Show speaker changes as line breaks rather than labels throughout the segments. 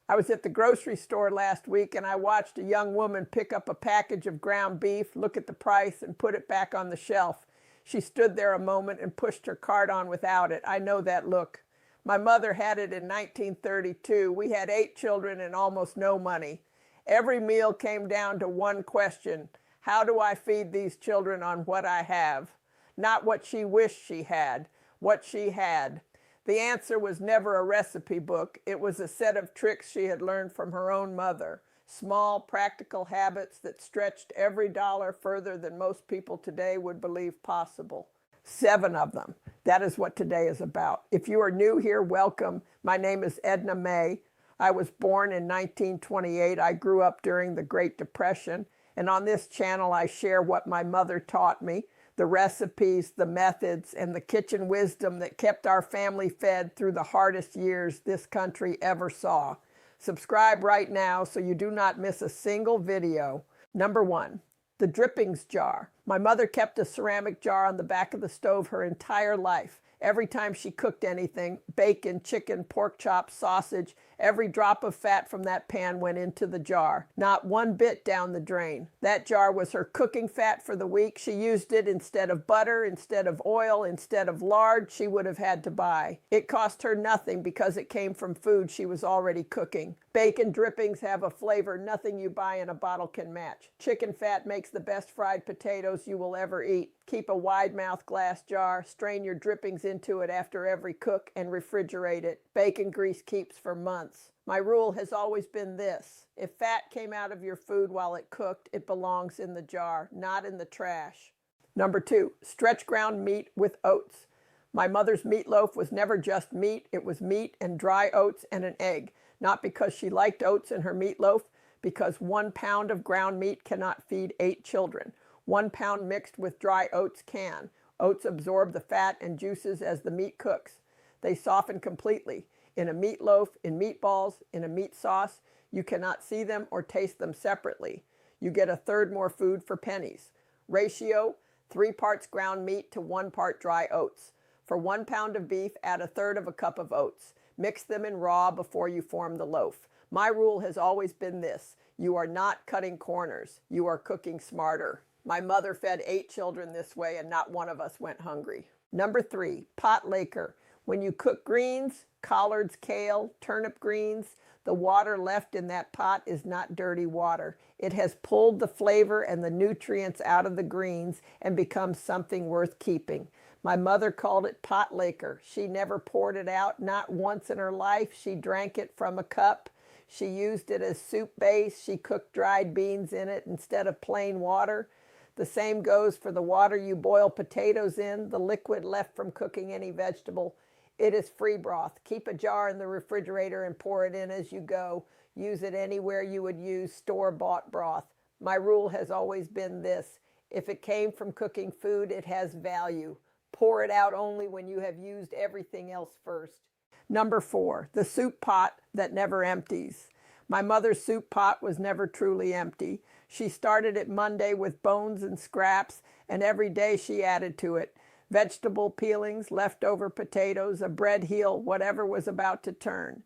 I was at the grocery store last week and I watched a young woman pick up a package of ground beef, look at the price, and put it back on the shelf. She stood there a moment and pushed her cart on without it. I know that look. My mother had it in 1932. We had 8 children and almost no money. Every meal came down to one question: how do I feed these children on what I have? Not what she wished she had, what she had. The answer was never a recipe book. It was a set of tricks she had learned from her own mother. Small, practical habits that stretched every dollar further than most people today would believe possible. 7 of them. That is what today is about. If you are new here, welcome. My name is Edna Mae. I was born in 1928. I grew up during the Great Depression. And on this channel, I share what my mother taught me, the recipes, the methods, and the kitchen wisdom that kept our family fed through the hardest years this country ever saw. Subscribe right now so you do not miss a single video. Number 1, the drippings jar. My mother kept a ceramic jar on the back of the stove her entire life. Every time she cooked anything, bacon, chicken, pork chops, sausage, every drop of fat from that pan went into the jar. Not one bit down the drain. That jar was her cooking fat for the week. She used it instead of butter, instead of oil, instead of lard she would have had to buy. It cost her nothing because it came from food she was already cooking. Bacon drippings have a flavor nothing you buy in a bottle can match. Chicken fat makes the best fried potatoes you will ever eat. Keep a wide-mouth glass jar, strain your drippings into it after every cook, and refrigerate it. Bacon grease keeps for months. My rule has always been this: if fat came out of your food while it cooked, it belongs in the jar, not in the trash. Number 2, stretch ground meat with oats. My mother's meatloaf was never just meat. It was meat and dry oats and an egg. Not because she liked oats in her meatloaf, because 1 pound of ground meat cannot feed 8 children. 1 pound mixed with dry oats can. Oats absorb the fat and juices as the meat cooks. They soften completely. In a meatloaf, in meatballs, in a meat sauce, you cannot see them or taste them separately. You get 1/3 more food for pennies. Ratio: 3 parts ground meat to 1 part dry oats. For 1 pound of beef, add 1/3 of a cup of oats. Mix them in raw before you form the loaf. My rule has always been this: you are not cutting corners. You are cooking smarter. My mother fed 8 children this way and not one of us went hungry. Number 3, pot liquor. When you cook greens, collards, kale, turnip greens, the water left in that pot is not dirty water. It has pulled the flavor and the nutrients out of the greens and become something worth keeping. My mother called it pot liquor. She never poured it out, not once in her life. She drank it from a cup. She used it as soup base. She cooked dried beans in it instead of plain water. The same goes for the water you boil potatoes in, the liquid left from cooking any vegetable. It is free broth. Keep a jar in the refrigerator and pour it in as you go. Use it anywhere you would use store-bought broth. My rule has always been this: if it came from cooking food, it has value. Pour it out only when you have used everything else first. Number 4, the soup pot that never empties. My mother's soup pot was never truly empty. She started it Monday with bones and scraps, and every day she added to it. Vegetable peelings, leftover potatoes, a bread heel, whatever was about to turn.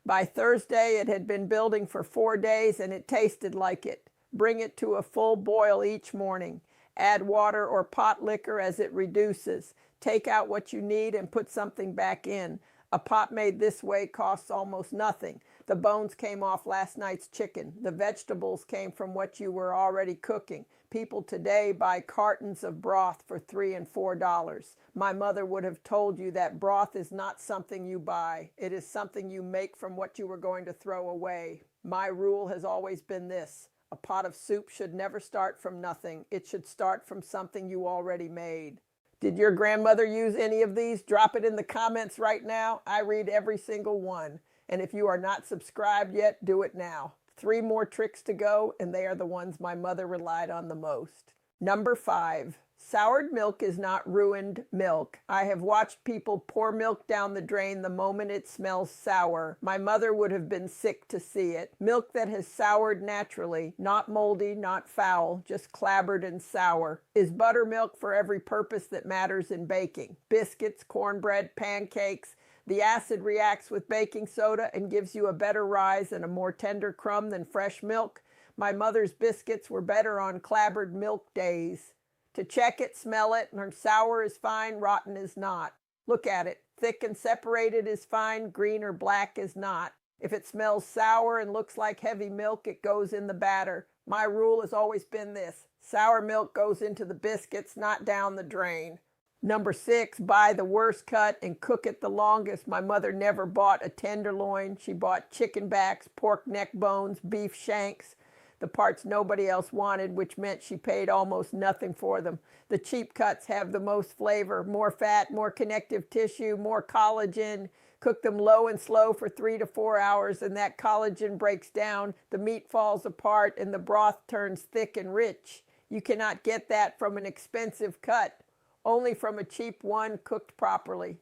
By Thursday, it had been building for 4 days, and it tasted like it. Bring it to a full boil each morning. Add water or pot liquor as it reduces. Take out what you need and put something back in. A pot made this way costs almost nothing. The bones came off last night's chicken. The vegetables came from what you were already cooking. People today buy cartons of broth for $3 and $4. My mother would have told you that broth is not something you buy. It is something you make from what you were going to throw away. My rule has always been this: a pot of soup should never start from nothing. It should start from something you already made. Did your grandmother use any of these? Drop it in the comments right now. I read every single one. And if you are not subscribed yet, do it now. 3 more tricks to go, and they are the ones my mother relied on the most. Number 5, soured milk is not ruined milk. I have watched people pour milk down the drain the moment it smells sour. My mother would have been sick to see it. Milk that has soured naturally, not moldy, not foul, just clabbered and sour, is buttermilk for every purpose that matters in baking. Biscuits, cornbread, pancakes. The acid reacts with baking soda and gives you a better rise and a more tender crumb than fresh milk. My mother's biscuits were better on clabbered milk days. To check it, smell it, and sour is fine, rotten is not. Look at it. Thick and separated is fine, green or black is not. If it smells sour and looks like heavy milk, it goes in the batter. My rule has always been this: sour milk goes into the biscuits, not down the drain. Number 6, buy the worst cut and cook it the longest. My mother never bought a tenderloin. She bought chicken backs, pork neck bones, beef shanks, the parts nobody else wanted, which meant she paid almost nothing for them. The cheap cuts have the most flavor, more fat, more connective tissue, more collagen. Cook them low and slow for 3 to 4 hours, and that collagen breaks down, the meat falls apart, and the broth turns thick and rich. You cannot get that from an expensive cut, only from a cheap one cooked properly.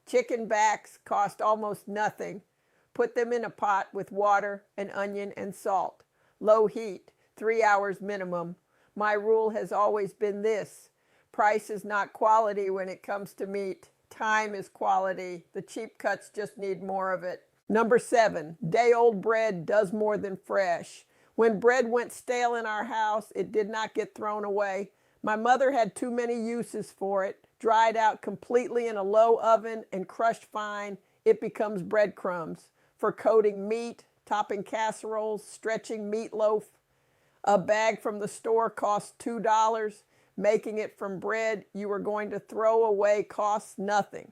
Chicken backs cost almost nothing. Put them in a pot with water, an onion, and salt. Low heat, 3 hours minimum. My rule has always been this: price is not quality when it comes to meat. Time is quality. The cheap cuts just need more of it. Number 7, day-old bread does more than fresh. When bread went stale in our house, it did not get thrown away. My mother had too many uses for it. Dried out completely in a low oven and crushed fine, it becomes breadcrumbs for coating meat, topping casseroles, stretching meatloaf. A bag from the store costs $2. Making it from bread you are going to throw away costs nothing.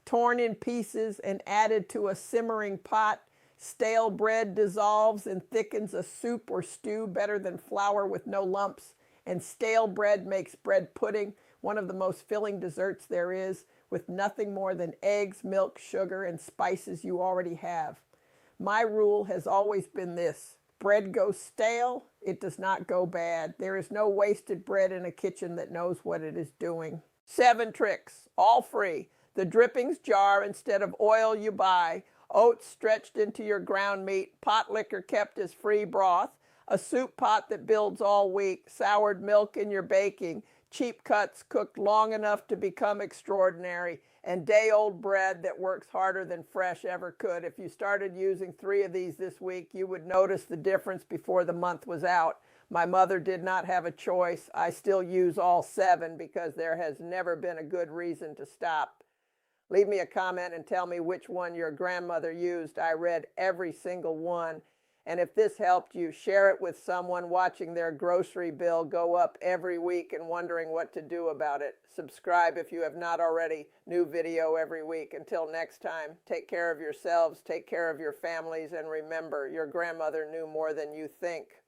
Torn in pieces and added to a simmering pot, stale bread dissolves and thickens a soup or stew better than flour with no lumps. And stale bread makes bread pudding, one of the most filling desserts there is, with nothing more than eggs, milk, sugar, and spices you already have. My rule has always been this: bread goes stale, it does not go bad. There is no wasted bread in a kitchen that knows what it is doing. 7 tricks, all free. The drippings jar instead of oil you buy. Oats stretched into your ground meat. Pot liquor kept as free broth. A soup pot that builds all week. Soured milk in your baking. Cheap cuts cooked long enough to become extraordinary. And day-old bread that works harder than fresh ever could. If you started using 3 of these this week, you would notice the difference before the month was out. My mother did not have a choice. I still use all 7 because there has never been a good reason to stop. Leave me a comment and tell me which one your grandmother used. I read every single one. And if this helped you, share it with someone watching their grocery bill go up every week and wondering what to do about it. Subscribe if you have not already. New video every week. Until next time, take care of yourselves, take care of your families, and remember, your grandmother knew more than you think.